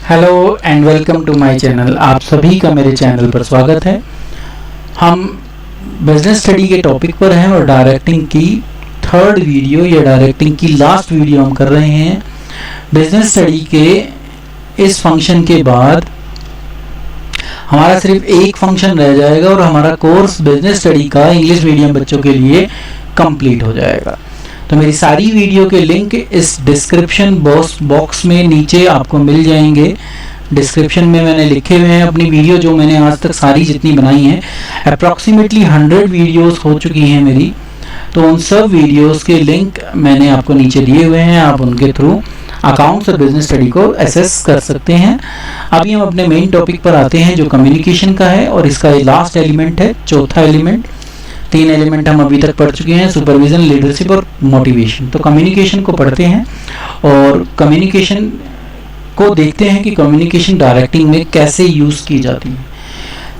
Hello and welcome to my channel. आप सभी का मेरे चैनल पर स्वागत है। हम बिजनेस स्टडी के टॉपिक पर हैं और डायरेक्टिंग की थर्ड वीडियो या डायरेक्टिंग की लास्ट वीडियो हम कर रहे हैं। बिजनेस स्टडी के इस फंक्शन के बाद हमारा सिर्फ एक फंक्शन रह जाएगा और हमारा कोर्स बिजनेस स्टडी का इंग्लिश मीडियम बच्चों के लिए कंप्लीट हो जाएगा। तो मेरी सारी वीडियो के लिंक इस डिस्क्रिप्शन बॉक्स में नीचे आपको मिल जाएंगे। डिस्क्रिप्शन में मैंने लिखे हुए हैं अपनी वीडियो जो मैंने आज तक सारी जितनी बनाई हैं, अप्रॉक्सीमेटली 100 वीडियोस हो चुकी हैं मेरी। तो उन सब वीडियोस के लिंक मैंने आपको नीचे दिए हुए हैं, आप उनके थ्रू अकाउंट्स और बिजनेस स्टडी को एसेस कर सकते हैं। अभी हम अपने मेन टॉपिक पर आते हैं जो कम्युनिकेशन का है और इसका लास्ट एलिमेंट है, चौथा एलिमेंट। 3 एलिमेंट हम अभी तक पढ़ चुके हैं, सुपरविजन, लीडरशिप और मोटिवेशन। तो कम्युनिकेशन को पढ़ते हैं और कम्युनिकेशन को देखते हैं कि कम्युनिकेशन डायरेक्टिंग में कैसे यूज़ की जाती है।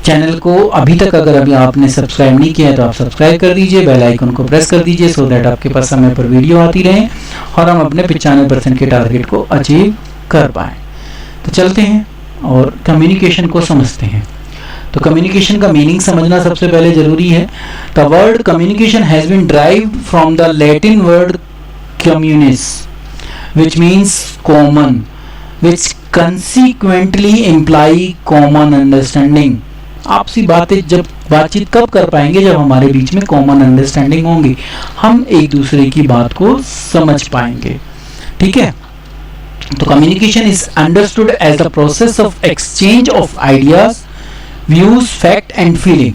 चैनल को अभी तक अगर आपने सब्सक्राइब नहीं किया है तो आप सब्सक्राइब कर दीजिए, बेल आइकन को प्रेस कर दीजिए सो दैट आपके पास समय पर वीडियो आती रहे और हम अपने 95% के टारगेट को अचीव कर पाएँ। तो चलते हैं और कम्युनिकेशन को समझते हैं। तो कम्युनिकेशन का मीनिंग समझना सबसे पहले जरूरी है। The word communication has been derived from the Latin word communis which means common, which consequently imply common understanding. आपसी बातचीत कब कर पाएंगे? जब हमारे बीच में कॉमन अंडरस्टैंडिंग होंगी, हम एक दूसरे की बात को समझ पाएंगे। ठीक है, तो communication is understood as the process of exchange of ideas, views, fact and feeling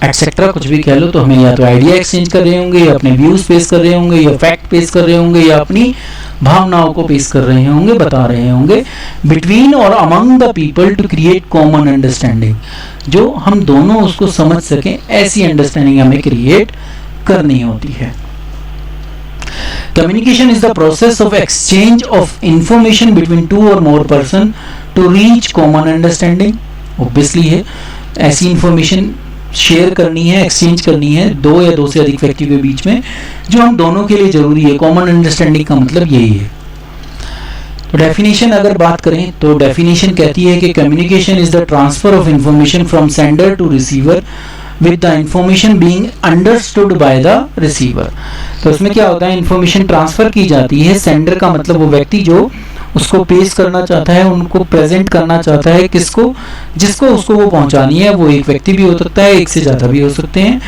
etcetera, कुछ भी कह लो। तो हमें या तो आइडिया एक्सचेंज कर रहे होंगे, या अपने व्यूज पेश कर रहे होंगे, या फैक्ट पेश कर रहे होंगे, या अपनी भावनाओं को पेश कर रहे होंगे, बता रहे होंगे बिटवीन और among the people to create common understanding, जो हम दोनों उसको समझ सकें, ऐसी अंडरस्टैंडिंग हमें क्रिएट करनी होती है। Communication is the process of exchange of information between two or more person to reach common understanding। Obviously है, ऐसी इंफॉर्मेशन शेयर करनी है, एक्सचेंज करनी है दो या दो से अधिक व्यक्ति के बीच में, जो हम दोनों के लिए जरूरी है। कॉमन अंडरस्टैंडिंग का मतलब यही है। तो डेफिनेशन अगर बात करें तो डेफिनेशन कहती है कि communication is the transfer of information from sender to receiver with the information being understood by the receiver. तो उसमें क्या होता है, इंफॉर्मेशन ट्रांसफर की जाती है। सेंडर का मतलब वो व्यक्ति जो उसको पेश करना चाहता है, उनको प्रेजेंट करना चाहता है, किसको, जिसको उसको वो पहुंचानी है। वो एक व्यक्ति भी हो सकता है, एक से ज़्यादा भी हो सकते हैं।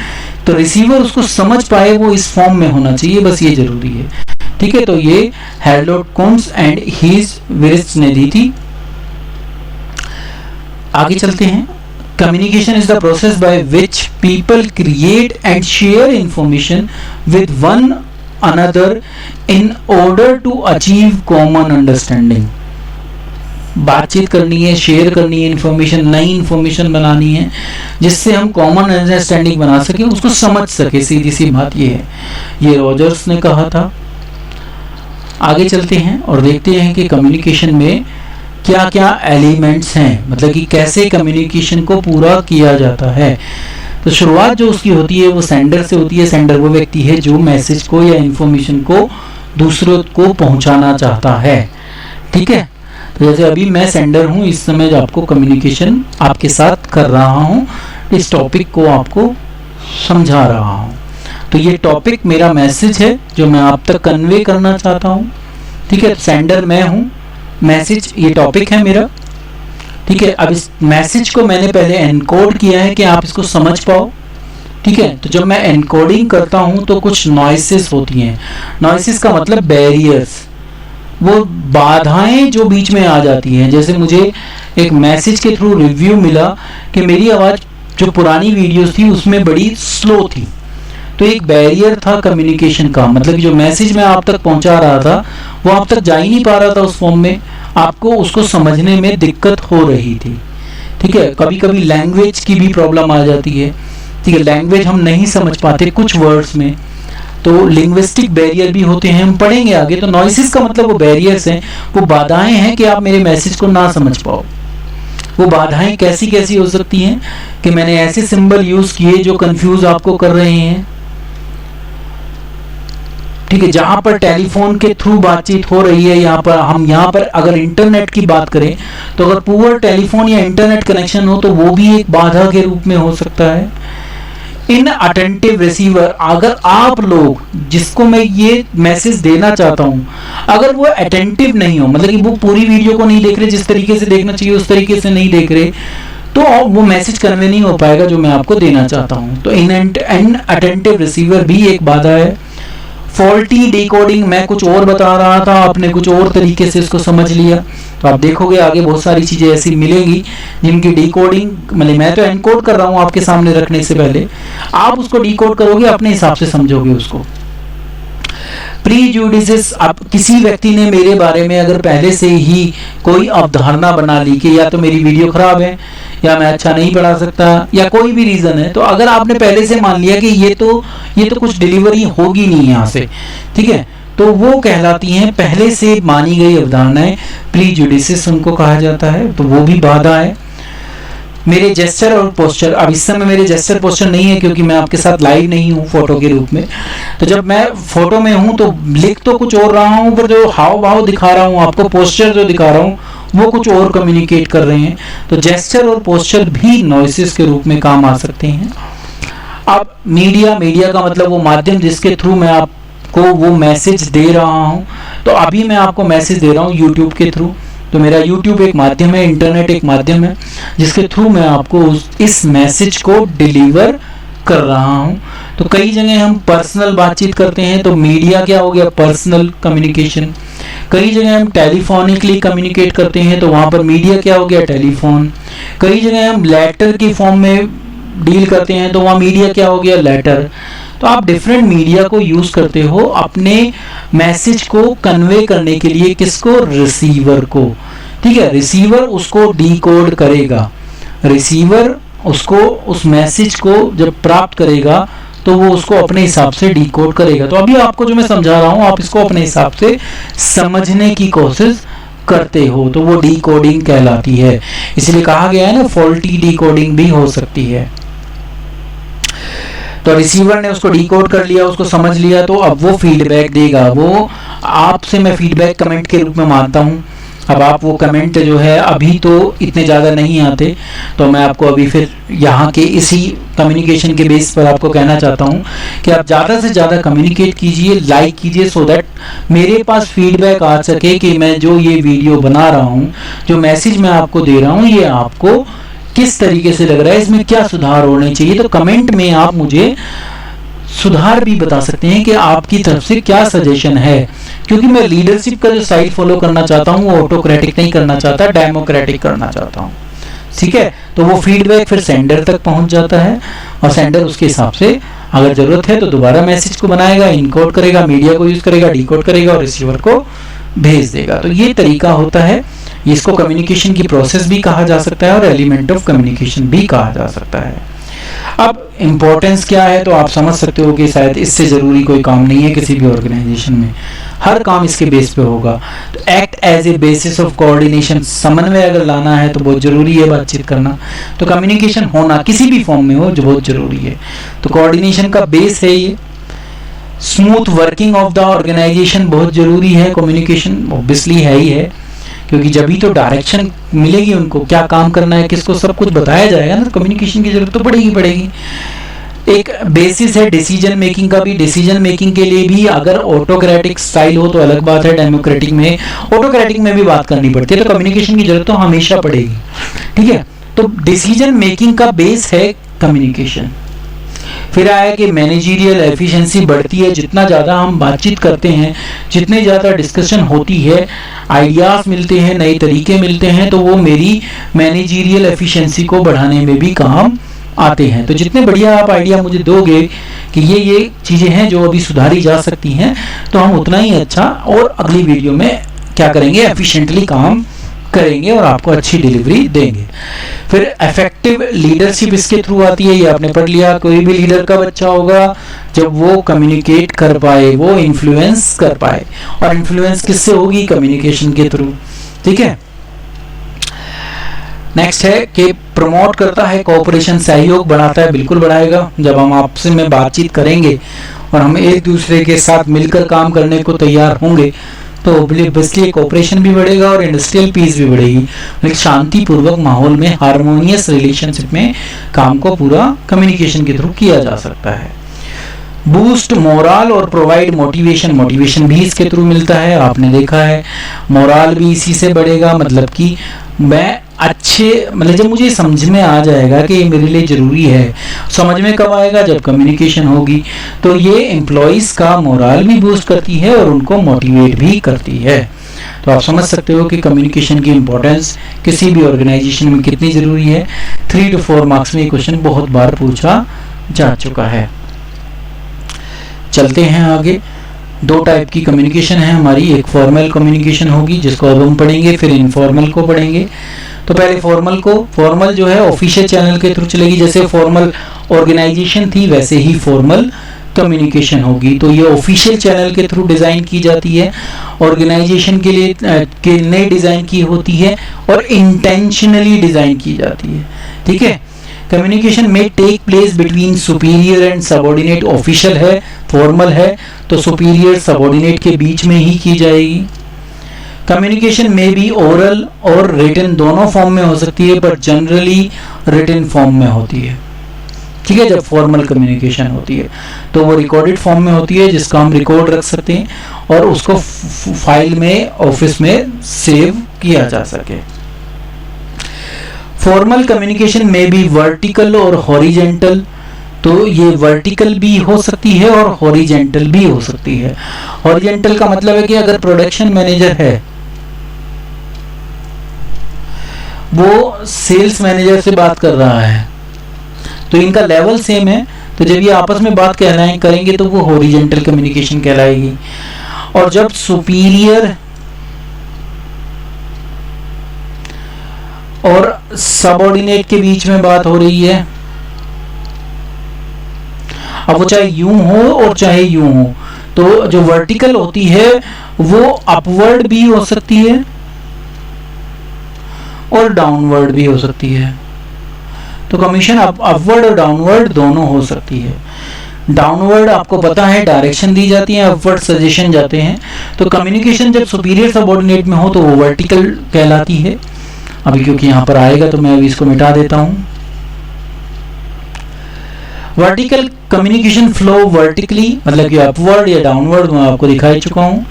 तो रिसीवर उसको समझ पाए, वो इस फॉर्म में होना चाहिए, बस ये जरूरी है। ठीक है, तो ये हेरोल्ड कुंट्ज एंड हीज विरिच ने दी थी। आगे चलते हैं। Communication is the process by which people create and share information with one another in order to achieve common understanding। बातचीत करनी है, शेयर करनी है इंफॉर्मेशन, नई इंफॉर्मेशन बनानी है जिससे हम कॉमन अंडरस्टैंडिंग बना सके, उसको समझ सके। सीधी सी बात ये है, ये रॉजर्स ने कहा था। आगे चलते हैं और देखते हैं कि कम्युनिकेशन में क्या क्या एलिमेंट्स हैं, मतलब कि कैसे कम्युनिकेशन को पूरा किया जाता है। तो शुरुआत जो उसकी होती है वो सेंडर से होती है। सेंडर वो व्यक्ति है जो मैसेज को या इंफॉर्मेशन को दूसरों को पहुंचाना चाहता है। ठीक है, तो जैसे अभी मैं सेंडर हूं, इस समय आपको कम्युनिकेशन आपके साथ कर रहा हूं, इस टॉपिक को आपको समझा रहा हूं। तो ये टॉपिक मेरा मैसेज है जो मैं आप तक कन्वे करना चाहता हूं। ठीक है, सेंडर मैं हूं, मैसेज ये टॉपिक है मेरा। ठीक है, अब इस मैसेज को मैंने पहले एनकोड किया है कि आप इसको समझ पाओ। ठीक है, तो जब मैं एनकोडिंग करता हूं तो कुछ नॉइसेस होती हैं। नॉइसेस का मतलब बैरियर्स, वो बाधाएं जो बीच में आ जाती हैं। जैसे मुझे एक मैसेज के थ्रू रिव्यू मिला कि मेरी आवाज़ जो पुरानी वीडियोस थी उसमें बड़ी स्लो थी, तो एक बैरियर था कम्युनिकेशन का। मतलब जो मैसेज मैं आप तक पहुंचा रहा था वो आप तक जा ही नहीं पा रहा था उस फॉर्म में, आपको उसको समझने में दिक्कत हो रही थी। ठीक है, कभी कभी लैंग्वेज की भी प्रॉब्लम आ जाती है। ठीक है, लैंग्वेज हम नहीं समझ पाते कुछ वर्ड्स में, तो लिंग्विस्टिक बैरियर भी होते हैं, हम पढ़ेंगे आगे। तो नॉइसेस का मतलब वो बैरियर्स हैं, वो बाधाएं हैं कि आप मेरे मैसेज को ना समझ पाओ। वो बाधाएं कैसी कैसी हो सकती हैं कि मैंने ऐसे सिंबल यूज किए जो कंफ्यूज आपको कर रहे हैं। ठीक है, जहां पर टेलीफोन के थ्रू बातचीत हो रही है, यहाँ पर अगर इंटरनेट की बात करें तो अगर पुअर टेलीफोन या इंटरनेट कनेक्शन हो तो वो भी एक बाधा के रूप में हो सकता है। इन अटेंटिव रिसीवर, अगर आप लोग जिसको मैं ये मैसेज देना चाहता हूं अगर वो अटेंटिव नहीं हो, मतलब कि वो पूरी वीडियो को नहीं देख रहे, जिस तरीके से देखना चाहिए उस तरीके से नहीं देख रहे, तो वो मैसेज कन्वे नहीं हो पाएगा जो मैं आपको देना चाहता हूं। तो इन अटेंटिव रिसीवर भी एक बाधा है। फॉल्टी डिकोडिंग, मैं कुछ और बता रहा था, आपने कुछ और तरीके से इसको समझ लिया, तो आप देखोगे आगे बहुत सारी चीजें ऐसी मिलेंगी जिनकी डिकोडिंग, मतलब मैं तो एनकोड कर रहा हूं आपके सामने रखने से पहले, आप उसको डिकोड करोगे, अपने हिसाब से समझोगे उसको। प्रीजुडिसेस, अब किसी व्यक्ति ने मेरे बारे में अगर पहले से ही कोई अवधारणा बना ली कि या तो मेरी वीडियो खराब है, या मैं अच्छा नहीं पढ़ा सकता, या कोई भी रीजन है, तो अगर आपने पहले से मान लिया कि ये तो कुछ डिलीवरी होगी नहीं यहाँ से, ठीक है, तो वो कहलाती हैं पहले से मानी गई अवधारणाएं, प्रीजुडिसेस उनको कहा जाता है, तो वो भी बाधा है। मेरे जेस्चर और पोस्चर, अब इस समय मेरे जेस्चर पोस्चर नहीं है क्योंकि मैं आपके साथ लाइव नहीं हूँ फोटो के रूप में, तो जब मैं फोटो में हूँ तो लिख तो कुछ और रहा हूँ, पर जो हाव भाव दिखा रहा हूँ आपको, पोस्चर जो दिखा रहा हूँ वो कुछ और कम्युनिकेट कर रहे हैं, तो जेस्चर और पोस्चर भी नॉइसेस के रूप में काम आ सकते हैं। अब मीडिया का मतलब वो माध्यम जिसके थ्रू मैं आपको वो मैसेज दे रहा हूँ, तो अभी मैं आपको मैसेज दे रहा हूँ यूट्यूब के थ्रू, तो मेरा यूट्यूब एक माध्यम है, इंटरनेट एक माध्यम है जिसके थ्रू मैं आपको इस मैसेज को डिलीवर कर रहा हूँ। तो कई जगह हम पर्सनल बातचीत करते हैं, तो मीडिया क्या हो गया, पर्सनल कम्युनिकेशन। कई जगह हम टेलीफोनिकली कम्युनिकेट करते हैं, तो वहाँ पर मीडिया क्या हो गया, टेलीफोन। कई जगह हम लेटर की फॉर्म में डील करते हैं, तो वहाँ मीडिया क्या हो गया, लेटर। तो आप डिफरेंट मीडिया को यूज करते हो अपने मैसेज को कन्वे करने के लिए, किसको, रिसीवर को, ठीक है। रिसीवर उसको डिकोड करेगा, रिसीवर उसको उस मैसेज को जब प्राप्त करेगा तो वो उसको अपने हिसाब से डिकोड करेगा। तो अभी आपको जो मैं समझा रहा हूं आप इसको अपने हिसाब से समझने की कोशिश करते हो, तो वो डिकोडिंग कहलाती है। इसलिए कहा गया है ना, फॉल्टी डिकोडिंग भी हो सकती है। तो रिसीवर ने उसको डिकोड कर लिया, उसको समझ लिया, तो अब वो फीडबैक देगा। वो आपसे मैं फीडबैक कमेंट के रूप में मानता हूं। अब आप वो कमेंट जो है अभी तो इतने ज़्यादा नहीं आते, तो मैं आपको अभी फिर यहाँ के इसी कम्युनिकेशन के बेस पर आपको कहना चाहता हूँ कि आप ज़्यादा से ज़्यादा कम्युनिकेट कीजिए, लाइक कीजिए, सो दैट मेरे पास फीडबैक आ सके कि मैं जो ये वीडियो बना रहा हूँ, जो मैसेज मैं आपको दे रहा हूँ, ये आपको किस तरीके से लग रहा है, इसमें क्या सुधार होने चाहिए। तो कमेंट में आप मुझे सुधार भी बता सकते हैं कि आपकी तरफ से क्या सजेशन है, क्योंकि मैं लीडरशिप का जो साइड फॉलो करना चाहता हूँ वो ऑटोक्रेटिक नहीं करना चाहता, डेमोक्रेटिक करना चाहता हूँ, ठीक है। तो वो फीडबैक फिर सेंडर तक पहुंच जाता है और सेंडर उसके हिसाब से अगर जरूरत है तो दोबारा मैसेज को बनाएगा, इनकोड करेगा, मीडिया को यूज करेगा, डिकोड करेगा और रिसीवर को भेज देगा। तो ये तरीका होता है, इसको कम्युनिकेशन की प्रोसेस भी कहा जा सकता है और एलिमेंट ऑफ कम्युनिकेशन भी कहा जा सकता है। अब इम्पोर्टेंस क्या है तो आप समझ सकते हो कि शायद इससे जरूरी कोई काम नहीं है किसी भी ऑर्गेनाइजेशन में, हर काम इसके बेस पे होगा। तो act as a basis of coordination, समन्वय अगर लाना है तो बहुत जरूरी है बातचीत करना, तो कम्युनिकेशन होना किसी भी फॉर्म में हो जो बहुत जरूरी है। तो कोऑर्डिनेशन का बेस है ये। Smooth working of the organisation बहुत जरूरी है, कम्युनिकेशन ऑब्वियसली है ही है, क्योंकि जब ही तो डायरेक्शन मिलेगी उनको, क्या काम करना है, किसको, सब कुछ बताया जाएगा ना, तो कम्युनिकेशन की जरूरत तो पड़ेगी। एक बेसिस है डिसीजन मेकिंग का भी। डिसीजन मेकिंग के लिए भी अगर ऑटोक्रेटिक स्टाइल हो तो अलग बात है, डेमोक्रेटिक में, ऑटोक्रेटिक में भी बात करनी पड़ती है, तो कम्युनिकेशन की जरूरत तो हमेशा पड़ेगी, ठीक है। तो डिसीजन मेकिंग का बेस है कम्युनिकेशन। फिर आया कि मैनेजरियल एफिशिएंसी बढ़ती है, जितना ज़्यादा हम बातचीत करते हैं, जितने ज़्यादा डिस्कशन होती है, आइडियाज़ मिलते हैं, नए तरीके मिलते हैं, तो वो मेरी मैनेजरियल एफिशिएंसी को बढ़ाने में भी काम आते हैं। तो जितने बढ़िया आप आइडिया मुझे दोगे कि ये चीज़ें हैं जो अभी सुधारी जा सकती हैं, तो हम उतना ही अच्छा और अगली वीडियो में क्या करेंगे, एफिशिएंटली काम करेंगे और आपको अच्छी डिलीवरी देंगे। फिर इफेक्टिव लीडरशिप इसके थ्रू आती है, ये आपने पढ़ लिया। कोई भी लीडर का बच्चा होगा जब वो कम्युनिकेट कर पाए, वो इन्फ्लुएंस कर पाए, और इन्फ्लुएंस किससे होगी, कम्युनिकेशन के थ्रू, ठीक है। नेक्स्ट है कि प्रमोट करता है कोऑपरेशन, सहयोग बढ़ाता है, बिल्कुल बढ़ाएगा। जब हम आपसे में बातचीत करेंगे और हम एक दूसरे के साथ मिलकर काम करने को तैयार होंगे तो ऑब्वियसली कोऑपरेशन भी बढ़ेगा और इंडस्ट्रियल पीस भी बढ़ेगी। एक शांतिपूर्वक माहौल में, हार्मोनियस रिलेशनशिप में काम को पूरा कम्युनिकेशन के थ्रू किया जा सकता है। बूस्ट मोरल और प्रोवाइड मोटिवेशन, मोटिवेशन भी इसके थ्रू मिलता है। आपने देखा है मोरल भी इसी से बढ़ेगा, मतलब कि मैं अच्छे, मतलब जब मुझे समझ में आ जाएगा कि ये मेरे लिए ज़रूरी है। समझ में कब आएगा? जब कम्युनिकेशन होगी। तो ये एम्प्लॉइज़ का मोरल भी बूस्ट करती है और उनको मोटिवेट भी करती है। तो आप समझ सकते हो कि कम्युनिकेशन की इम्पोर्टेंस किसी भी ऑर्गेनाइजेशन में कितनी ज़रूरी है। 3 to 4 मार्क्स में ये क्वेश्चन बहुत बार पूछा जा चुका है। चलते हैं आगे। 2 टाइप की कम्युनिकेशन है हमारी, एक फॉर्मल कम्युनिकेशन होगी जिसको अब हम पढ़ेंगे, फिर इनफॉर्मल को पढ़ेंगे। तो पहले फॉर्मल को, फॉर्मल जो है ऑफिशियल चैनल के थ्रू चलेगी, जैसे फॉर्मल ऑर्गेनाइजेशन थी वैसे ही फॉर्मल कम्युनिकेशन होगी। तो ये ऑफिशियल चैनल के थ्रू डिज़ाइन की जाती है, ऑर्गेनाइजेशन के लिए के नए डिज़ाइन की होती है और इंटेंशनली डिज़ाइन की जाती है। ठीक है। कम्युनिकेशन में take place between superior and subordinate, official है, फॉर्मल है तो सुपीरियर सबऑर्डिनेट के बीच में ही की जाएगी। कम्युनिकेशन में भी ओरल और रिटन दोनों फॉर्म में हो सकती है, पर जनरली रिटन फॉर्म में होती है। ठीक है। जब फॉर्मल कम्युनिकेशन होती है तो वो रिकॉर्डेड फॉर्म में होती है, जिसका हम रिकॉर्ड रख सकते हैं और उसको फाइल में, ऑफिस में सेव किया जा सके। फॉर्मल कम्युनिकेशन में भी वर्टिकल और हॉरिजेंटल, तो ये वर्टिकल भी हो सकती है और हॉरिजेंटल भी हो सकती है। हॉरिजेंटल का मतलब है कि अगर प्रोडक्शन मैनेजर है वो सेल्स मैनेजर से बात कर रहा है तो इनका लेवल सेम है, तो जब ये आपस में बात करेंगे तो वो हॉरिजेंटल कम्युनिकेशन कहलाएगी। और जब सुपीरियर और सबऑर्डिनेट के बीच में बात हो रही है, अब वो चाहे यूं हो और चाहे यूं हो, तो जो वर्टिकल होती है वो अपवर्ड भी हो सकती है और डाउनवर्ड भी हो सकती है। तो कम्युनिकेशन अपवर्ड और डाउनवर्ड दोनों हो सकती है। डाउनवर्ड आपको पता है डायरेक्शन दी जाती है, अपवर्ड सजेशन जाते हैं। तो कम्युनिकेशन जब सुपीरियर सबऑर्डिनेट में हो तो वो वर्टिकल कहलाती है। अभी क्योंकि यहाँ पर आएगा तो मैं अभी इसको मिटा देता हूँ। वर्टिकल कम्युनिकेशन फ्लो वर्टिकली, मतलब कि अपवर्ड या डाउनवर्ड, मैं आपको दिखा ही चुका हूँ।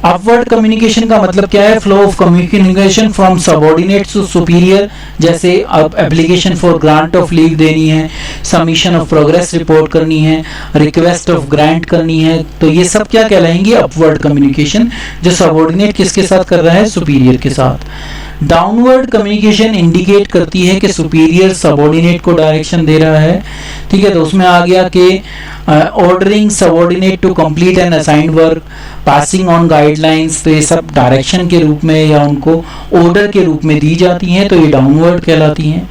अपवर्ड कम्युनिकेशन का मतलब क्या है? Flow of communication from subordinate to superior, जैसे अब application for grant of leave देनी है, सबमिशन ऑफ प्रोग्रेस रिपोर्ट करनी है, रिक्वेस्ट ऑफ ग्रांट करनी है, तो ये सब क्या कहलाएंगे? अपवर्ड कम्युनिकेशन, जो सबऑर्डिनेट किसके साथ कर रहा है? सुपीरियर के साथ। डाउनवर्ड कम्युनिकेशन इंडिकेट करती है कि सुपीरियर सबऑर्डिनेट को डायरेक्शन दे रहा है। ठीक है। तो उसमें आ गया कि ordering subordinate to complete an assigned work, passing on guidelines, तो ये सब डायरेक्शन के रूप में या उनको ऑर्डर के रूप में दी जाती हैं, तो ये डाउनवर्ड कहलाती हैं।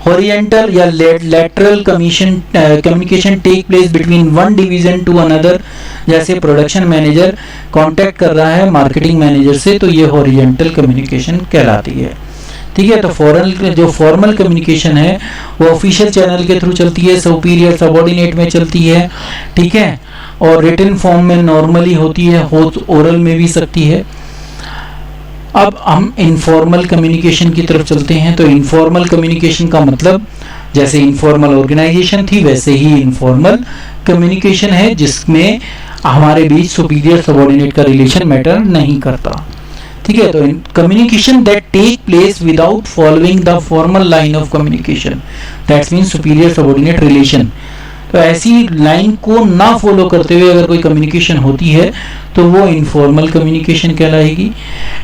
हॉरिजेंटल या lateral communication take place between one division to another, जैसे प्रोडक्शन मैनेजर कांटेक्ट कर रहा है मार्केटिंग मैनेजर से, तो ये हॉरिजेंटल कम्युनिकेशन कहलाती है। ठीक है। तो फॉर्मल कम्युनिकेशन है वो ऑफिशियल चैनल के थ्रू चलती है, सुपीरियर सबऑर्डिनेट में चलती है। ठीक है। और रिटन फॉर्म में नॉर्मली होती है, ओरल में भी सकती है। अब हम इनफॉर्मल कम्युनिकेशन की तरफ चलते हैं। तो इनफॉर्मल कम्युनिकेशन का मतलब, जैसे इनफॉर्मल ऑर्गेनाइजेशन थी वैसे ही इनफॉर्मल कम्युनिकेशन है, जिसमें हमारे बीच सुपीरियर सबऑर्डिनेट का रिलेशन मैटर नहीं करता। ठीक है। तो communication that take place without following the formal line of communication, that's mean superior subordinate relation. तो ऐसी लाइन को ना फॉलो करते हुए अगर कोई कम्युनिकेशन होती है तो वो इनफॉर्मल कम्युनिकेशन कहलाएगी।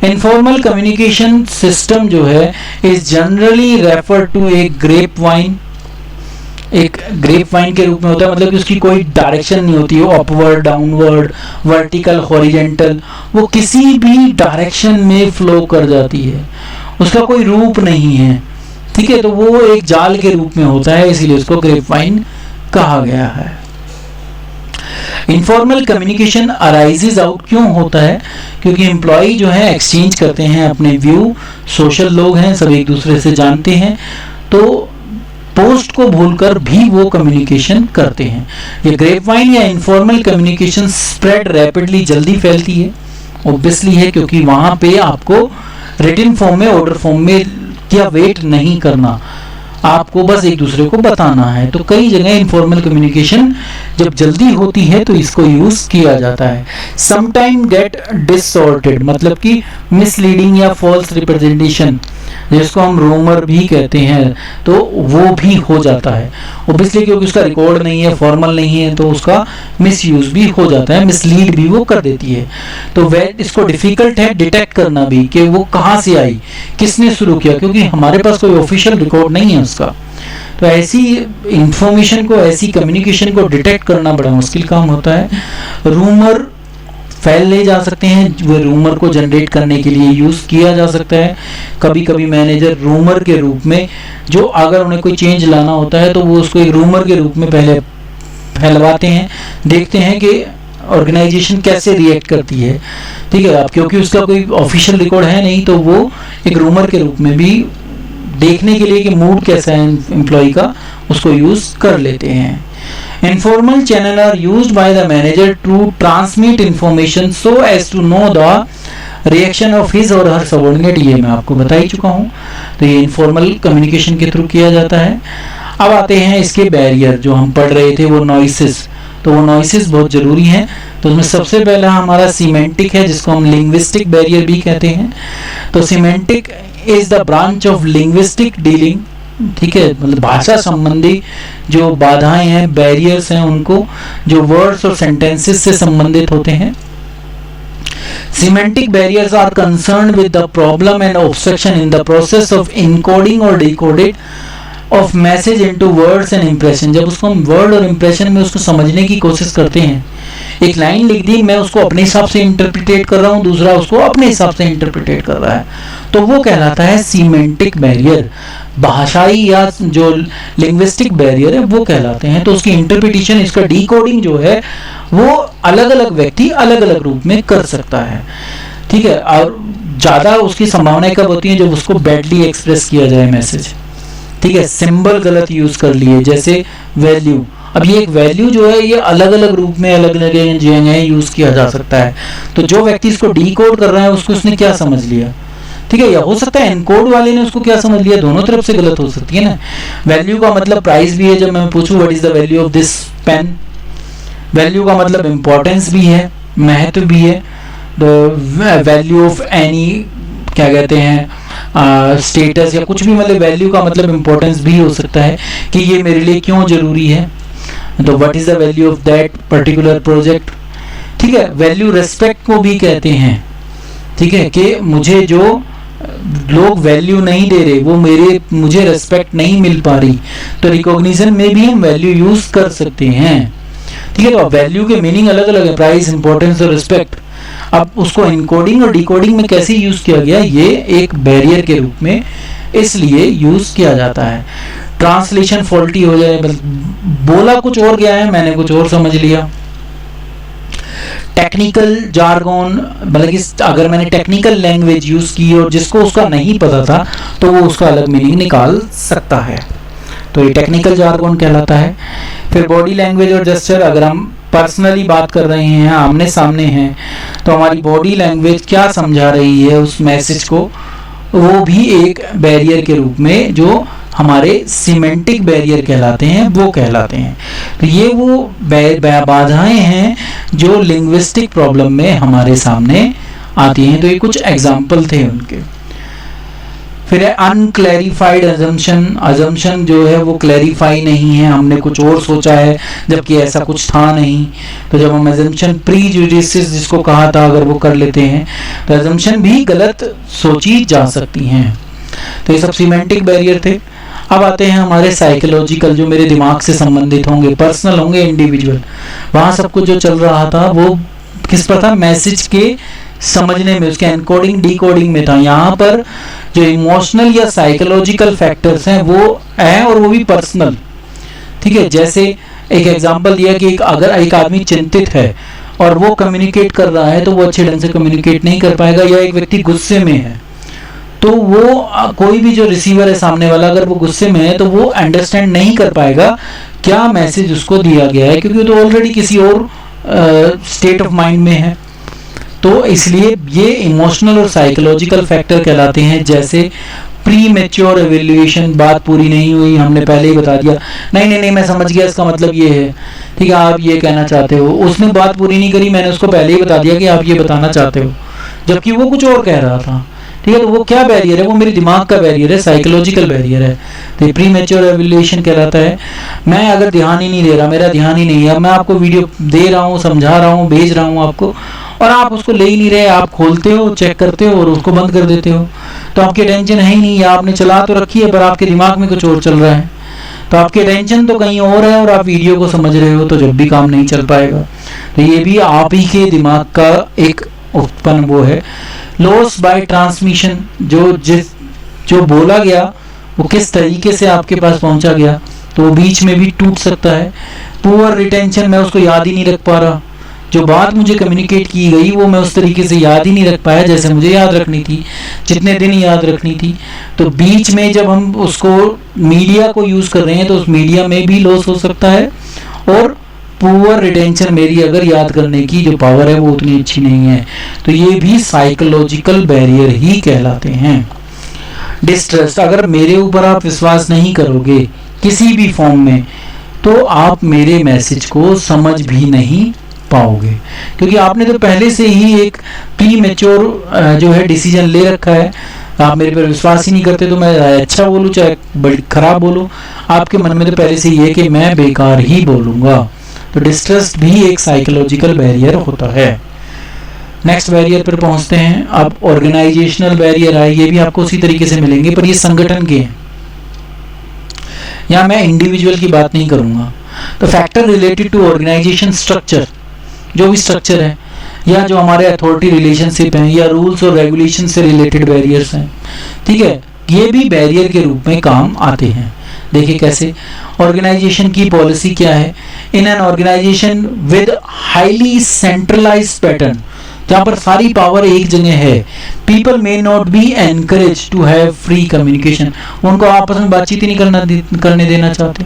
इनफॉर्मल कम्युनिकेशन सिस्टम जो है is generally refer to a grapevine, एक ग्रेप वाइन के रूप में होता है, मतलब कि उसकी कोई डायरेक्शन नहीं होती है, अपवर्ड, डाउनवर्ड, वर्टिकल, हॉरिजेंटल, वो किसी भी डायरेक्शन में फ्लो कर जाती है, उसका कोई रूप नहीं है। ठीक है। तो वो एक जाल के रूप में होता है, इसीलिए उसको ग्रेप वाइन कहा गया है। इनफॉर्मल कम्युनिकेशन अराइजेज आउट क्यों होता है? क्योंकि एम्प्लॉय जो है एक्सचेंज करते हैं अपने व्यू, सोशल लोग हैं, सब एक दूसरे से जानते हैं, तो पोस्ट को भूलकर भी वो कम्युनिकेशन करते हैं। ये ग्रेपवाइन या इनफॉर्मल कम्युनिकेशन स्प्रेड रैपिडली, जल्दी फैलती है, ऑब्वियसली है, क्योंकि वहां पे आपको रिटन फॉर्म में, ऑर्डर फॉर्म में क्या वेट नहीं करना, आपको बस एक दूसरे को बताना है। तो कई जगह इनफॉर्मल कम्युनिकेशन जब जल्दी होती है तो इसको यूज किया जाता है। समटाइम गेट डिसऑर्डेड, मतलब कि मिसलीडिंग या फॉल्स रिप्रेजेंटेशन, जिसको हम रूमर भी कहते हैं, तो वो भी हो जाता है ऑब्वियसली, क्योंकि उसका रिकॉर्ड नहीं है, फॉर्मल नहीं है, तो उसका मिसयूज भी हो जाता है, मिसलीड भी वो कर देती है। तो वह इसको डिफिकल्ट है डिटेक्ट करना भी कि वो कहाँ से आई, किसने शुरू किया, क्योंकि हमारे पास कोई ऑफिशियल रिकॉर्ड नहीं है उसका। तो ऐसी इंफॉर्मेशन को, ऐसी कम्युनिकेशन को डिटेक्ट करना बड़ा मुश्किल काम होता है। रूमर फैल ले जा सकते हैं, वो रूमर को जनरेट करने के लिए यूज किया जा सकता है। कभी कभी मैनेजर रूमर के रूप में, जो अगर उन्हें कोई चेंज लाना होता है तो वो उसको एक रूमर के रूप में पहले फैलवाते हैं, देखते हैं कि ऑर्गेनाइजेशन कैसे रिएक्ट करती है, ठीक है। अब क्योंकि उसका कोई ऑफिशियल रिकॉर्ड है नहीं, तो वो एक रूमर के रूप में भी देखने के लिए कि मूड कैसा है एम्प्लॉय का, उसको यूज कर लेते हैं। Informal channel are used by the manager to transmit information so as to know the reaction of his or her subordinate, ये मैं आपको बता ही चुका हूँ। तो ये इनफॉर्मल कम्युनिकेशन के थ्रू किया जाता है। अब आते हैं इसके बैरियर, जो हम पढ़ रहे थे वो नॉइसेस। तो वो नॉइसेस बहुत जरूरी हैं। तो उसमें सबसे पहला हमारा सीमेंटिक है, जिसको हम लिंग्विस्टिक बैरियर भी कहते हैं। तो semantic is the branch of linguistic dealing, ठीक है, मतलब भाषा संबंधी जो बाधाएं हैं, बैरियर्स हैं, उनको जो वर्ड्स और सेंटेंसेस से संबंधित होते हैं। Semantic barriers are concerned with the problem and obstruction in the process of encoding or decoding of message into words and impression। जब उसको हम वर्ड और इम्प्रेशन में उसको समझने की कोशिश करते हैं, एक लाइन लिख दी, मैं उसको अपने हिसाब से इंटरप्रिटेट कर रहा हूँ, दूसरा उसको अपने हिसाब से इंटरप्रिटेट कर रहा है, तो वो कहलाता है सीमेंटिक बैरियर। भाषाई या जो लिंग्विस्टिक बैरियर है वो कहलाते हैं। तो उसकी इंटरप्रिटेशन, इसका डिकोडिंग जो है वो अलग अलग व्यक्ति अलग अलग रूप में कर सकता है, ठीक है। और ज़्यादा उसकी संभावनाएं कब होती हैं? जब उसको बैडली एक्सप्रेस किया जाए मैसेज, ठीक है, सिंबल गलत यूज कर लिए, जैसे वैल्यू। अब ये एक वैल्यू जो है ये अलग अलग रूप में अलग अलग जगह यूज किया जा सकता है। तो जो व्यक्ति इसको डिकोड कर रहा है उसको उसने क्या समझ लिया, ठीक है, या हो सकता है एनकोड वाले ने उसको क्या समझ लिया, दोनों तरफ से गलत हो सकती है ना। वैल्यू का मतलब प्राइस भी है, जब मैं पूछूं what is the value of this pen, value का मतलब इंपॉर्टेंस भी है, महत्व भी है। द वैल्यू ऑफ एनी, क्या कहते हैं, स्टेटस या कुछ भी, मतलब वैल्यू का मतलब इंपॉर्टेंस भी हो सकता है कि ये मेरे लिए क्यों जरूरी है। तो what is the value of that particular project, ठीक है। वैल्यू रेस्पेक्ट को भी कहते हैं, ठीक है, कि मुझे जो लोग वैल्यू नहीं दे रहे, वो मुझे रेस्पेक्ट नहीं मिल पा रही, तो रिकॉग्निशन में भी हम वैल्यू यूज कर सकते हैं, ठीक है। तो वैल्यू के मीनिंग अलग अलग है, प्राइस, इंपॉर्टेंस और रिस्पेक्ट। अब उसको इनकोडिंग और डिकोडिंग में कैसे यूज किया गया, ये एक बैरियर के रूप में इसलिए यूज किया जाता है। ट्रांसलेशन फॉल्टी हो जाए, बोला कुछ और गया है, मैंने कुछ और समझ लिया। टेक्निकल जार्गन, मतलब कि अगर मैंने टेक्निकल लैंग्वेज यूज की और जिसको उसका नहीं पता था, तो वो उसका अलग मीनिंग निकाल सकता है, तो ये टेक्निकल जार्गन कहलाता है। फिर बॉडी लैंग्वेज और जेस्चर, अगर हम पर्सनली बात कर रहे हैं, आमने सामने हैं, तो हमारी बॉडी लैंग्वेज क्या समझा रही है उस मैसेज को, वो भी एक बैरियर के रूप में, जो हमारे सीमेंटिक बैरियर कहलाते हैं, वो कहलाते हैं। तो ये वो बाधाएं हैं जो लिंग्विस्टिक प्रॉब्लम में हमारे सामने आती हैं। तो ये कुछ एग्जाम्पल थे उनके। फिर है अनक्लैरिफाइड अजम्पशन, अजम्पशन जो है वो क्लैरिफाई नहीं है, हमने कुछ और सोचा है जबकि ऐसा कुछ था नहीं। तो जब हम अजम्पशन प्रीजुडिसिस जिसको कहा था, अगर वो कर लेते हैं तो अजम्पशन भी गलत सोची जा सकती हैं। तो ये सब सीमेंटिक बैरियर थे। अब आते हैं हमारे साइकोलॉजिकल, जो मेरे दिमाग से संबंधित होंगे, पर्सनल होंगे, इंडिविजुअल। वहाँ सब कुछ जो चल रहा था वो किस पर था, मैसेज के समझने में, उसके एनकोडिंग डिकोडिंग में था। यहाँ पर जो इमोशनल या साइकोलॉजिकल फैक्टर्स हैं वो हैं, और वो भी पर्सनल, ठीक है। जैसे एक एग्जांपल दिया कि अगर एक आदमी चिंतित है और वो कम्युनिकेट कर रहा है तो वो अच्छे ढंग से कम्युनिकेट नहीं कर पाएगा, या एक व्यक्ति गुस्से में है तो वो कोई भी जो रिसीवर है सामने वाला अगर वो गुस्से में है तो वो अंडरस्टैंड नहीं कर पाएगा क्या मैसेज उसको दिया गया है, क्योंकि वो तो ऑलरेडी किसी और स्टेट ऑफ माइंड में है। तो इसलिए ये इमोशनल और साइकोलॉजिकल फैक्टर कहलाते हैं, जैसे प्री मैच्योर एवेल्युएशन, बात पूरी नहीं हुई, हमने पहले ही बता दिया नहीं मैं समझ गया इसका मतलब ये है, ठीक है आप ये कहना चाहते हो, उसने बात पूरी नहीं करी, मैंने उसको पहले ही बता दिया कि आप ये बताना चाहते हो, जबकि वो कुछ और कह रहा था, ठीक है। तो वो क्या बैरियर है, वो मेरे दिमाग का बैरियर है, साइकोलॉजिकल बैरियर है। तो प्री मैच्योर एवेल्युएशन कहलाता है। मैं अगर ध्यान ही नहीं दे रहा, मेरा ध्यान ही नहीं है, मैं आपको वीडियो दे रहा हूँ, समझा रहा हूँ, भेज रहा हूँ आपको, और आप उसको ले ही नहीं रहे, आप खोलते हो, चेक करते हो और उसको बंद कर देते हो, तो आपकी अटेंशन है ही नहीं, या आपने चला तो रखी है पर आपके दिमाग में कुछ और चल रहा है, तो आपकी अटेंशन तो कहीं और है और आप वीडियो को समझ रहे हो, तो जब भी काम नहीं चल पाएगा। तो ये भी आप ही के दिमाग का एक उत्पन्न वो है। लॉस बाय ट्रांसमिशन, जो बोला गया वो किस तरीके से आपके पास पहुंचा गया, तो वो बीच में भी टूट सकता है। पुअर रिटेंशन, मैं उसको याद ही नहीं रख पा रहा, जो बात मुझे कम्युनिकेट की गई वो मैं उस तरीके से याद ही नहीं रख पाया जैसे मुझे याद रखनी थी, जितने दिन याद रखनी थी। तो बीच में जब हम उसको मीडिया को यूज कर रहे हैं तो उस मीडिया में भी लॉस हो सकता है, और पुअर रिटेंशन, मेरी अगर याद करने की जो पावर है वो उतनी अच्छी नहीं है, तो ये भी साइकोलॉजिकल बैरियर ही कहलाते हैं। डिस्ट्रस्ट, अगर मेरे ऊपर आप विश्वास नहीं करोगे किसी भी फॉर्म में तो आप मेरे मैसेज को समझ भी नहीं पाओगे, क्योंकि आपने तो पहले से ही एक प्री मैच्योर जो है डिसीजन ले रखा है। आप मेरे पर विश्वास ही नहीं करते तो मैं अच्छा बोलूं चाहे बड़ी खराब बोलूं, आपके मन में तो पहले से ही है कि मैं बेकार ही बोलूंगा। तो डिस्ट्रस्ट भी एक साइकोलॉजिकल बैरियर होता है। नेक्स्ट बैरियर पर पहुंचते हैं। अब ऑर्गेनाइजेशनल बैरियर आए, ये भी आपको उसी तरीके से मिलेंगे पर ये संगठन के हैं, यहाँ मैं इंडिविजुअल की बात नहीं करूंगा। तो factor related to organisation structure, जो भी स्ट्रक्चर है या जो हमारे अथॉरिटी रिलेशनशिप हैं या रूल्स और रेगुलेशन से रिलेटेड बैरियर्स हैं, ठीक है, ये भी बैरियर के रूप में काम आते हैं। देखिए कैसे, ऑर्गेनाइजेशन की पॉलिसी क्या है, in an organisation with highly centralised pattern, जहाँ पर सारी पावर एक जगह है, people may not be encourage to have free communication, उनको आपस में बातचीत ही नहीं करने देना चाहते।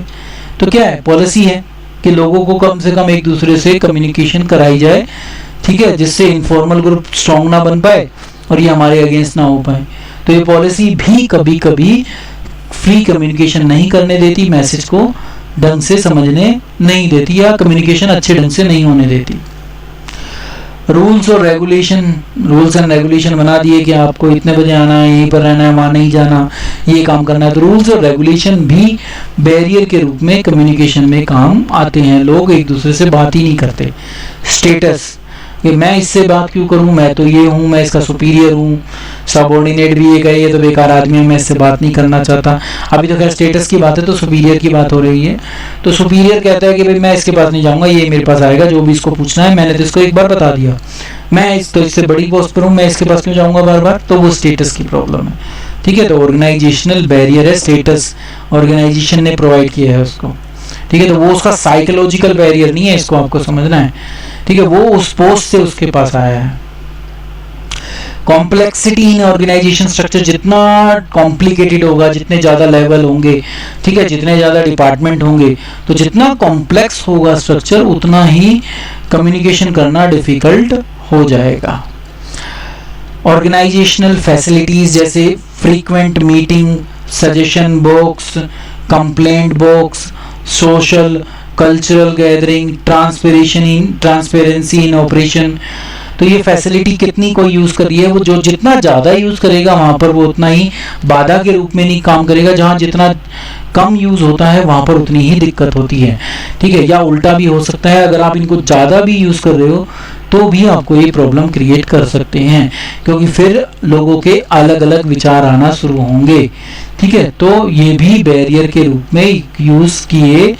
तो क्या है, पॉलिसी है कि लोगों को कम से कम एक दूसरे से कम्युनिकेशन कराई जाए, ठीक है, जिससे इनफॉर्मल ग्रुप स्ट्रॉन्ग ना बन पाए और ये हमारे अगेंस्ट ना हो पाए। तो ये पॉलिसी भी कभी कभी फ्री कम्युनिकेशन नहीं करने देती, मैसेज को ढंग से समझने नहीं देती या कम्युनिकेशन अच्छे ढंग से नहीं होने देती। रूल्स और रेगुलेशन, रूल्स एंड रेगुलेशन बना दिए कि आपको इतने बजे आना है, यहीं पर रहना है, वहाँ नहीं जाना, ये काम करना है। तो रूल्स और रेगुलेशन भी बैरियर के रूप में कम्युनिकेशन में काम आते हैं। लोग एक दूसरे से बात ही नहीं करते। स्टेटस, कि मैं इससे बात क्यों करूं, मैं तो ये हूं, मैं इसका सुपीरियर हूं, सबऑर्डिनेट भी ये कहे ये तो बेकार आदमी है, मैं इससे बात नहीं करना चाहता। अभी तो खैर स्टेटस की बात है तो सुपीरियर की बात हो रही है। तो सुपीरियर कहता है कि भाई मैं इसके पास नहीं जाऊंगा, ये मेरे पास आएगा, जो भी इसको पूछना है मैंने तो इसको एक बार बता दिया, मैं इससे बड़ी पोस्ट पर हूँ, मैं इसके पास क्यों जाऊंगा बार बार। तो वो स्टेटस की प्रॉब्लम है, ठीक है। तो ऑर्गेनाइजेशनल बैरियर है, स्टेटस ऑर्गेनाइजेशन ने प्रोवाइड किया है उसको, ठीक है। तो वो उसका साइकोलॉजिकल बैरियर नहीं है, इसको आपको समझना है, ठीक है। वो उस पोस्ट से उसके पास आया है। कॉम्प्लेक्सिटी इन ऑर्गेनाइजेशन स्ट्रक्चर, जितना कॉम्प्लिकेटेड होगा, जितने ज़्यादा लेवल होंगे, ठीक है, जितने ज़्यादा डिपार्टमेंट होंगे, तो जितना कॉम्प्लेक्स होगा स्ट्रक्चर उतना ही कम्युनिकेशन करना डिफिकल्ट हो जाएगा। ऑर्गेनाइजेशनल फैसिलिटीज जैसे frequent meeting, suggestion box, complaint box, social cultural gathering, transparency in operation, तो ये फैसिलिटी कितनी कोई यूज कर रही है, वो जो जितना ज़्यादा यूज करेगा वहाँ पर वो उतना ही बाधा के रूप में नहीं काम करेगा, जहाँ जितना कम यूज होता है वहाँ पर उतनी ही दिक्कत होती है, ठीक है। या उल्टा भी हो सकता है, अगर आप इनको ज़्यादा भी यूज कर रहे हो तो भी आपको ये प्रॉब्लम क्रिएट कर सकते हैं, क्योंकि फिर लोगों के अलग अलग विचार आना शुरू होंगे, ठीक है। तो ये भी बैरियर के रूप में यूज किए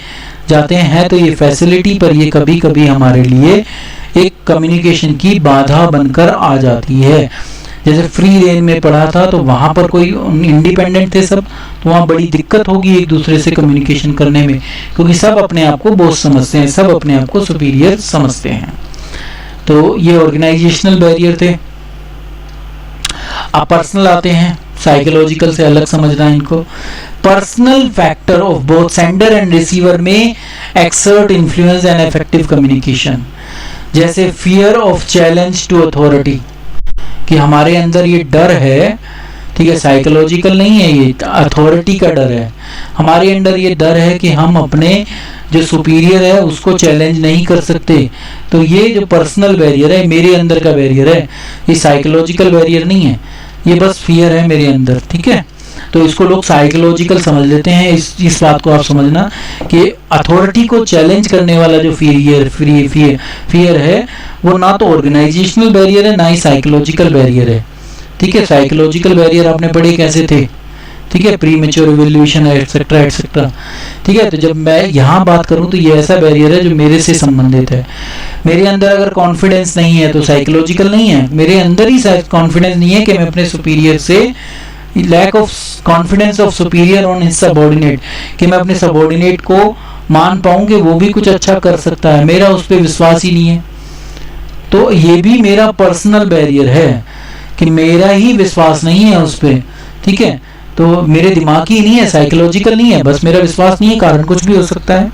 जाते हैं। तो ये फैसिलिटी पर ये कभी कभी हमारे लिए एक कम्युनिकेशन की बाधा बनकर आ जाती है। जैसे फ्री रेंज में पढ़ा था तो वहाँ पर कोई इंडिपेंडेंट थे सब, तो वहाँ बड़ी दिक्कत होगी एक दूसरे से कम्युनिकेशन करने में, क्योंकि सब अपने आप को बॉस समझते हैं, सब अपने आप को सुपीरियर समझते हैं। तो ये ऑर्गेनाइजेशनल बैरियर थे। अब पर्सनल आते हैं, साइकोलॉजिकल से अलग समझना है इनको। Personal factor of both sender and receiver may exert influence and effective communication. जैसे fear of challenge to authority, कि हमारे अंदर ये डर है, ठीक है, साइकोलॉजिकल नहीं है, ये अथॉरिटी का डर है। हमारे अंदर ये डर है कि हम अपने जो सुपीरियर है उसको चैलेंज नहीं कर सकते। तो ये जो पर्सनल बैरियर है, मेरे अंदर का बैरियर है, ये साइकोलॉजिकल बैरियर नहीं है, ये बस फियर है मेरे अंदर, ठीक है। तो इसको लोग साइकोलॉजिकल समझ लेते हैं। इस बात को आप समझना कि अथॉरिटी को चैलेंज करने वाला जो फियर है वो ना तो ऑर्गेनाइजेशनल बैरियर है, ना ही साइकोलॉजिकल बैरियर है, ठीक है। साइकोलॉजिकल बैरियर आपने पढ़े कैसे थे, ठीक है, pre mature evolution etcetera etcetera, ठीक है। तो जब मैं यहाँ बात करूँ तो ये ऐसा बैरियर है जो मेरे से संबंधित है। मेरे अंदर अगर कॉन्फिडेंस नहीं है तो साइकोलॉजिकल नहीं है, मेरे अंदर ही कॉन्फिडेंस नहीं है कि मैं अपने सुपीरियर से, lack of confidence of superior on his subordinate, कि मैं अपने सबऑर्डिनेट को मान पाऊँ कि वो भी कुछ अच्छा कर सकता है, मेरा उस पर विश्वास ही नहीं है। तो ये भी मेरा पर्सनल बैरियर है कि मेरा ही विश्वास नहीं है उस पर, ठीक है। तो मेरे दिमाग ही नहीं है, साइकोलॉजिकल नहीं है, बस मेरा विश्वास नहीं है, कारण कुछ भी हो सकता है।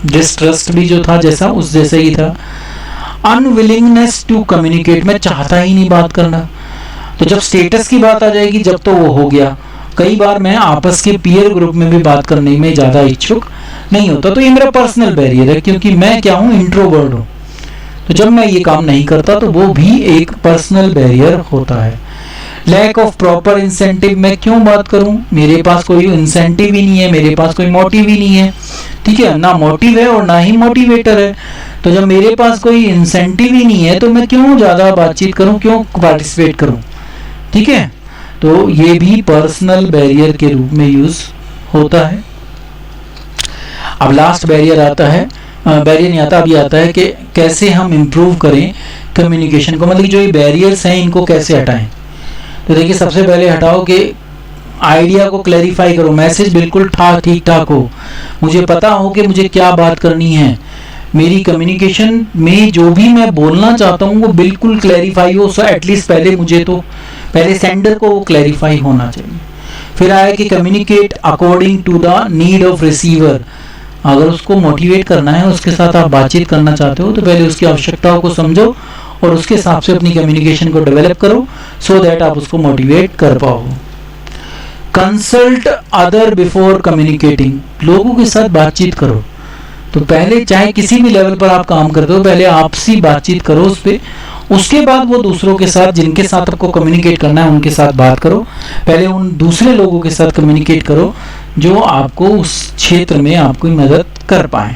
डिस्ट्रस्ट भी जो था जैसा उस जैसे ही था। अनविलिंगनेस टू कम्युनिकेट, मैं चाहता ही नहीं बात करना। तो जब स्टेटस की बात आ जाएगी जब तो वो हो गया। कई बार मैं आपस के पीयर ग्रुप में भी बात करने में ज़्यादा इच्छुक नहीं होता, तो ये मेरा पर्सनल बैरियर है, क्योंकि मैं क्या हूँ, इंट्रोवर्ट हूँ। तो जब मैं ये काम नहीं करता तो वो भी एक पर्सनल बैरियर होता है। लैक ऑफ प्रॉपर इंसेंटिव, मैं क्यों बात करूं, मेरे पास कोई इंसेंटिव ही नहीं है, मेरे पास कोई मोटिव ही नहीं है, ठीक है, ना मोटिव है और ना ही मोटिवेटर है। तो जब मेरे पास कोई इंसेंटिव ही नहीं है तो मैं क्यों ज़्यादा बातचीत करूं, क्यों पार्टिसिपेट करूं, ठीक है। तो ये भी पर्सनल बैरियर के रूप में यूज होता है। अब लास्ट बैरियर आता है, बैरियर नहीं आता, अभी आता है कि कैसे हम इम्प्रूव करें कम्युनिकेशन को, मतलब जो ये बैरियर्स हैं इनको कैसे हटाएं। तो देखिए, सबसे पहले हटाओ कि आइडिया को क्लैरिफाई करो, मैसेज बिल्कुल ठीक ठाक हो, मुझे पता हो कि मुझे क्या बात करनी है, मेरी कम्युनिकेशन में जो भी मैं बोलना चाहता हूँ वो बिल्कुल क्लैरिफाई हो। सो एटलीस्ट पहले सेंडर को वो क्लैरिफाई होना चाहिए। फिर आया कि communicate according to the need of receiver, अगर उसको मोटिवेट करना है, उसके साथ आप बातचीत करना चाहते हो तो पहले उसकी आवश्यकताओं को समझो और उसके हिसाब से अपनी कम्युनिकेशन को डेवलप करो, सो दैट आप उसको मोटिवेट कर पाओ। कंसल्ट अदर बिफोर कम्युनिकेटिंग, लोगों के साथ बातचीत करो। तो पहले चाहे किसी भी लेवल पर आप काम करते हो, पहले आपसी बातचीत करो उस पर, उसके बाद वो दूसरों के साथ, जिनके साथ आपको कम्युनिकेट करना है उनके साथ बात करो। पहले उन दूसरे लोगों के साथ कम्युनिकेट करो जो आपको उस क्षेत्र में आपकी मदद कर पाए।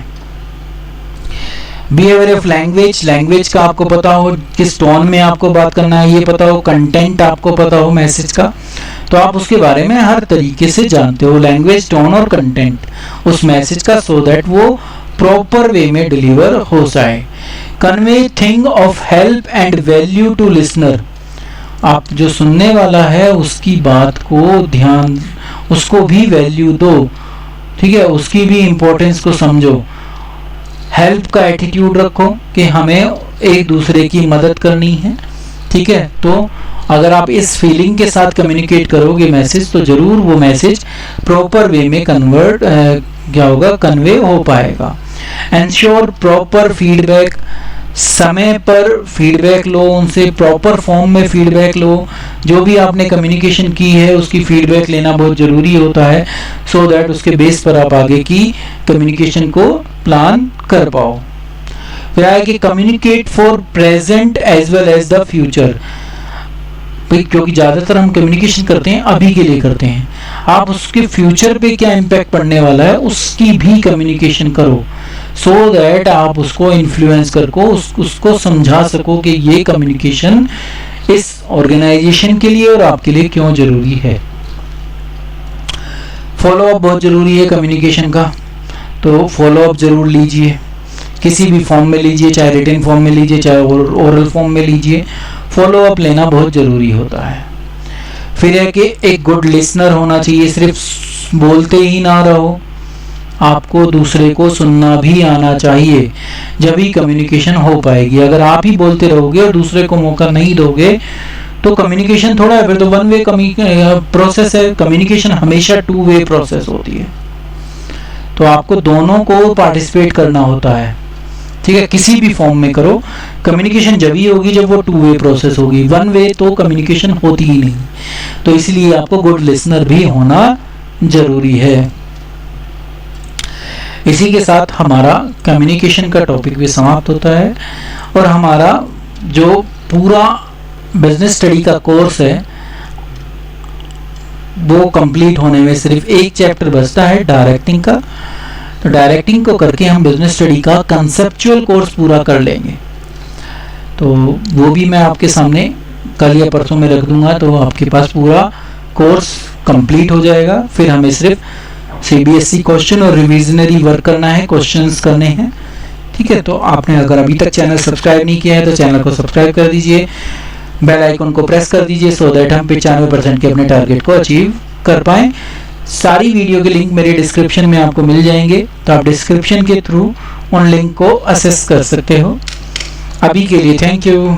बिहेवियर ऑफ लैंग्वेज, लैंग्वेज का आपको पता हो, किस टोन में आपको बात करना है ये पता हो, कंटेंट आपको पता हो मैसेज का, तो आप उसके बारे में हर तरीके से जानते हो, लैंग्वेज, टोन और कंटेंट उस मैसेज का, सो दैट वो प्रॉपर वे में डिलीवर हो जाए। Convey thing of help and value to listener, आप जो सुनने वाला है उसकी बात को ध्यान, उसको भी वैल्यू दो, ठीक है, उसकी भी इम्पोर्टेंस को समझो। हेल्प का एटीट्यूड रखो कि हमें एक दूसरे की मदद करनी है, ठीक है। तो अगर आप इस फीलिंग के साथ कम्युनिकेट करोगे मैसेज, तो जरूर वो मैसेज प्रॉपर वे में कन्वे हो पाएगा। एंश्योर प्रॉपर फीडबैक, समय पर फीडबैक लो, उनसे प्रॉपर फॉर्म में फीडबैक लो, जो भी आपने कम्युनिकेशन की है उसकी फीडबैक लेना बहुत ज़रूरी होता है, सो दैट उसके बेस पर आप आगे की कम्युनिकेशन को प्लान कर पाओ। फिर आया कि communicate for present as well as the future, क्योंकि ज़्यादातर हम कम्युनिकेशन करते हैं अभी के लिए करते हैं, आप उसके फ्यूचर पे क्या इम्पैक्ट पड़ने वाला है उसकी भी कम्युनिकेशन करो, सो दैट आप उसको इन्फ्लुएंस करको, उसको समझा सको कि ये कम्युनिकेशन इस ऑर्गेनाइजेशन के लिए और आपके लिए क्यों जरूरी है। फॉलोअप बहुत ज़रूरी है कम्युनिकेशन का, तो फॉलोअप ज़रूर लीजिए, किसी भी फॉर्म में लीजिए, चाहे रिटन फॉर्म में लीजिए, चाहे ओरल फॉर्म में लीजिए, फॉलो अप लेना बहुत ज़रूरी होता है। फिर है कि एक गुड लिसनर होना चाहिए, सिर्फ बोलते ही ना रहो, आपको दूसरे को सुनना भी आना चाहिए, जब ही कम्युनिकेशन हो पाएगी। अगर आप ही बोलते रहोगे और दूसरे को मौका नहीं दोगे तो कम्युनिकेशन थोड़ा है, फिर तो वन वे प्रोसेस है। कम्युनिकेशन हमेशा टू वे प्रोसेस होती है, तो आपको दोनों को पार्टिसिपेट करना होता है, ठीक है, किसी भी फॉर्म में करो। कम्युनिकेशन जब ही होगी जब वो टू वे प्रोसेस होगी, वन वे तो कम्युनिकेशन होती ही नहीं। तो इसलिए आपको गुड लिसनर भी होना जरूरी है। इसी के साथ हमारा कम्युनिकेशन का टॉपिक भी समाप्त होता है और हमारा जो पूरा बिजनेस स्टडी का कोर्स है वो कंप्लीट होने में सिर्फ एक चैप्टर बचता है, डायरेक्टिंग का। तो डायरेक्टिंग को करके हम बिजनेस स्टडी का कंसेप्चुअल कोर्स पूरा कर लेंगे। तो वो भी मैं आपके सामने कल या परसों में रख दूंगा, तो आपके पास पूरा कोर्स कंप्लीट हो जाएगा। फिर हमें सिर्फ CBSE क्वेश्चन और रिविजनरी वर्क करना है, क्वेश्चंस करने हैं, ठीक है। तो आपने अगर अभी तक चैनल सब्सक्राइब नहीं किया है तो चैनल को सब्सक्राइब कर दीजिए, बेल आइकन को प्रेस कर दीजिए, सो दैट हम 95% के अपने टारगेट को अचीव कर पाएँ। सारी वीडियो के लिंक मेरे डिस्क्रिप्शन में आपको मिल जाएंगे, तो आप डिस्क्रिप्शन के थ्रू उन लिंक को एक्सेस कर सकते हो। अभी के लिए थैंक यू।